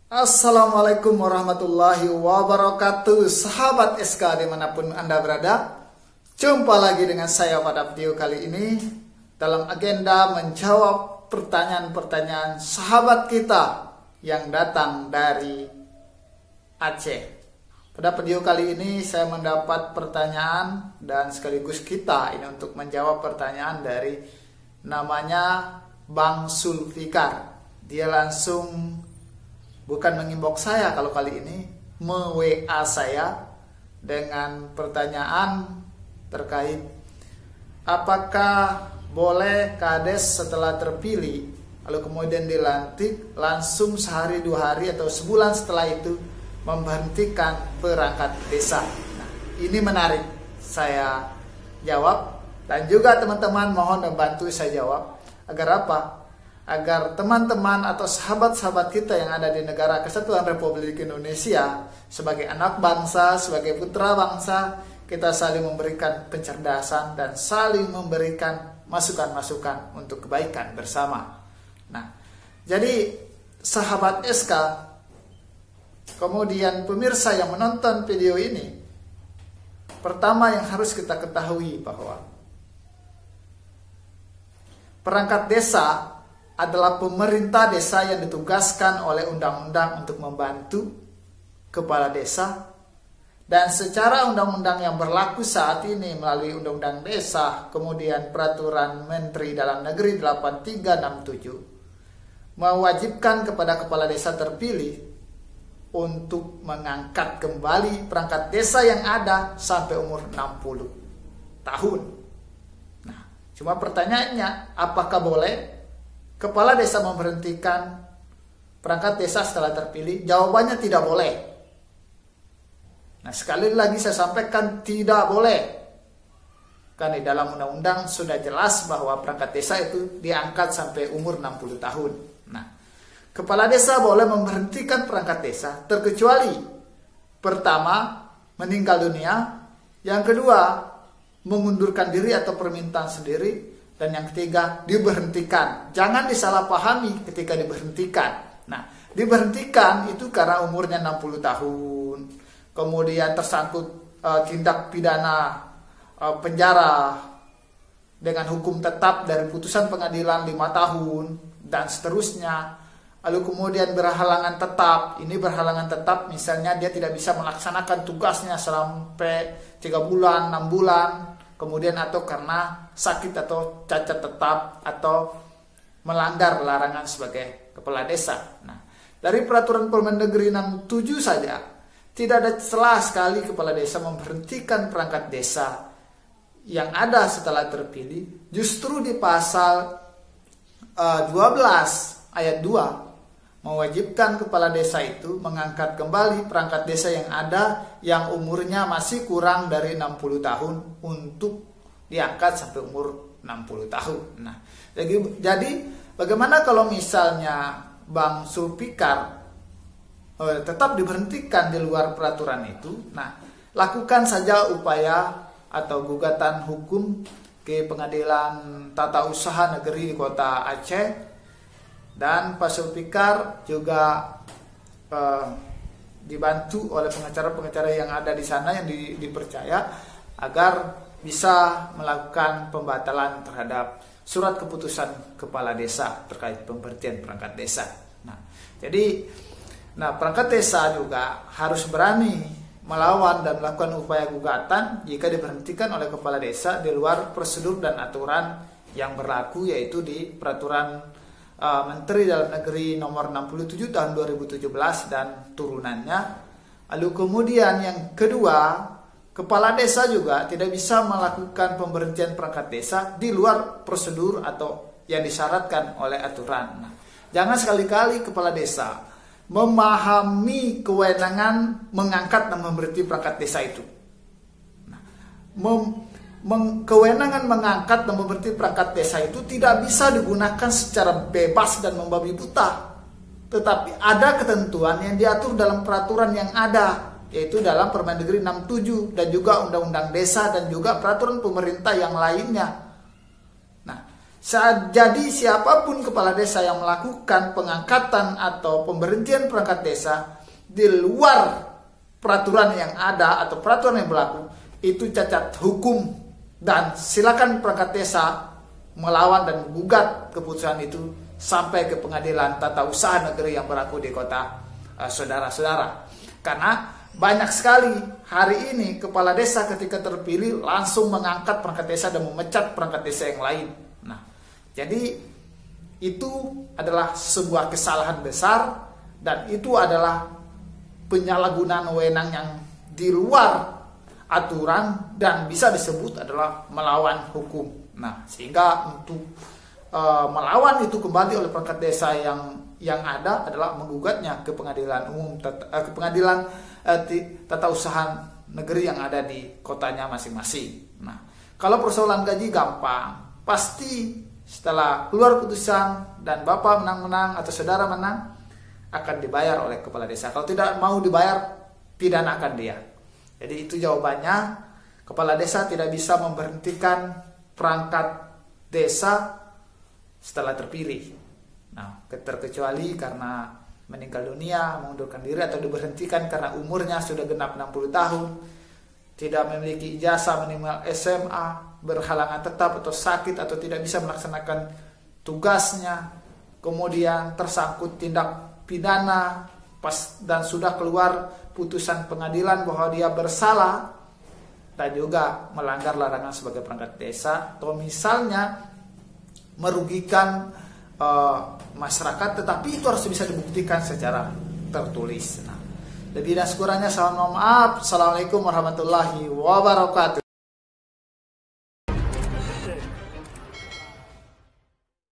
Assalamualaikum warahmatullahi wabarakatuh. Sahabat SK dimanapun Anda berada, jumpa lagi dengan saya pada video kali ini dalam agenda menjawab pertanyaan-pertanyaan sahabat kita yang datang dari Aceh. Pada video kali ini saya mendapat pertanyaan dan sekaligus kita ini untuk menjawab pertanyaan dari namanya Bang Sulfikar. Dia langsung bukan menginbox saya kalau kali ini, me-WA saya dengan pertanyaan terkait apakah boleh kades setelah terpilih lalu kemudian dilantik langsung sehari, 2 hari atau sebulan setelah itu memberhentikan perangkat desa. Nah, ini menarik saya jawab dan juga teman-teman mohon membantu saya jawab agar apa? Agar teman-teman atau sahabat-sahabat kita yang ada di negara Kesatuan Republik Indonesia sebagai anak bangsa, sebagai putra bangsa, kita saling memberikan pencerdasan dan saling memberikan masukan-masukan untuk kebaikan bersama. Nah, jadi sahabat SK, kemudian pemirsa yang menonton video ini, pertama yang harus kita ketahui bahwa perangkat desa adalah pemerintah desa yang ditugaskan oleh undang-undang untuk membantu kepala desa, dan secara undang-undang yang berlaku saat ini melalui Undang-Undang Desa, kemudian Peraturan Menteri Dalam Negeri 8367 mewajibkan kepada kepala desa terpilih untuk mengangkat kembali perangkat desa yang ada sampai umur 60 tahun. Nah, cuma pertanyaannya, apakah boleh kepala desa memberhentikan perangkat desa setelah terpilih? Jawabannya tidak boleh. Nah, sekali lagi saya sampaikan tidak boleh. Karena di dalam undang-undang sudah jelas bahwa perangkat desa itu diangkat sampai umur 60 tahun. Nah, kepala desa boleh memberhentikan perangkat desa terkecuali pertama, meninggal dunia, yang kedua, mengundurkan diri atau permintaan sendiri, dan yang ketiga, diberhentikan. Jangan disalahpahami ketika diberhentikan. Nah, diberhentikan itu karena umurnya 60 tahun. Kemudian tersangkut tindak pidana penjara dengan hukum tetap dari putusan pengadilan 5 tahun dan seterusnya. Lalu kemudian berhalangan tetap. Ini berhalangan tetap misalnya dia tidak bisa melaksanakan tugasnya sampai 3 bulan, 6 bulan. Kemudian atau karena sakit atau cacat tetap atau melanggar larangan sebagai kepala desa. Nah, dari peraturan Permendagri 67 saja tidak ada celah sekali kepala desa memberhentikan perangkat desa yang ada setelah terpilih. Justru di pasal 12 ayat 2 mewajibkan kepala desa itu mengangkat kembali perangkat desa yang ada yang umurnya masih kurang dari 60 tahun untuk diangkat sampai umur 60 tahun. Nah, jadi bagaimana kalau misalnya Bang Sulfikar tetap diberhentikan di luar peraturan itu? Nah, lakukan saja upaya atau gugatan hukum ke Pengadilan Tata Usaha Negeri di Kota Aceh. Dan Pak Sulfikar juga dibantu oleh pengacara-pengacara yang ada di sana yang dipercaya agar bisa melakukan pembatalan terhadap surat keputusan kepala desa terkait pemberhentian perangkat desa. Nah, jadi perangkat desa juga harus berani melawan dan melakukan upaya gugatan jika diberhentikan oleh kepala desa di luar prosedur dan aturan yang berlaku, yaitu di Peraturan Menteri Dalam Negeri nomor 67 tahun 2017 dan turunannya. Lalu kemudian yang kedua, kepala desa juga tidak bisa melakukan pemberhentian perangkat desa di luar prosedur atau yang disyaratkan oleh aturan. Nah, jangan sekali-kali kepala desa memahami kewenangan mengangkat dan memberhenti perangkat desa itu. Nah, kewenangan mengangkat dan memberhenti perangkat desa itu tidak bisa digunakan secara bebas dan membabi buta. Tetapi ada ketentuan yang diatur dalam peraturan yang ada. yaitu dalam Permendagri 67 dan juga Undang-Undang Desa dan juga peraturan pemerintah yang lainnya. Nah, jadi siapapun kepala desa yang melakukan pengangkatan atau pemberhentian perangkat desa di luar peraturan yang ada atau peraturan yang berlaku, itu cacat hukum, dan silakan perangkat desa melawan dan menggugat keputusan itu sampai ke pengadilan tata usaha negeri yang berlaku di kota saudara-saudara. Karena banyak sekali hari ini kepala desa ketika terpilih langsung mengangkat perangkat desa dan memecat perangkat desa yang lain. Nah, jadi itu adalah sebuah kesalahan besar, dan itu adalah penyalahgunaan wewenang yang di luar aturan dan bisa disebut adalah melawan hukum. Nah, sehingga untuk melawan itu kembali oleh perangkat desa yang ada adalah menggugatnya ke pengadilan umum, ke pengadilan tata usaha negeri yang ada di kotanya masing-masing. Nah, kalau persoalan gaji gampang, pasti setelah keluar putusan dan Bapak menang-menang atau saudara menang, akan dibayar oleh kepala desa. Kalau tidak mau dibayar, pidanakan dia. Jadi itu jawabannya. Kepala desa tidak bisa memberhentikan perangkat desa setelah terpilih. Nah, terkecuali karena meninggal dunia, mengundurkan diri, atau diberhentikan karena umurnya sudah genap 60 tahun, tidak memiliki ijazah minimal SMA, berhalangan tetap atau sakit, atau tidak bisa melaksanakan tugasnya, kemudian tersangkut tindak pidana dan sudah keluar putusan pengadilan bahwa dia bersalah, dan juga melanggar larangan sebagai perangkat desa, atau misalnya merugikan masyarakat, tetapi itu harus bisa dibuktikan secara tertulis. Nah, lebih dan kurangnya saya mohon maaf. Assalamualaikum warahmatullahi wabarakatuh.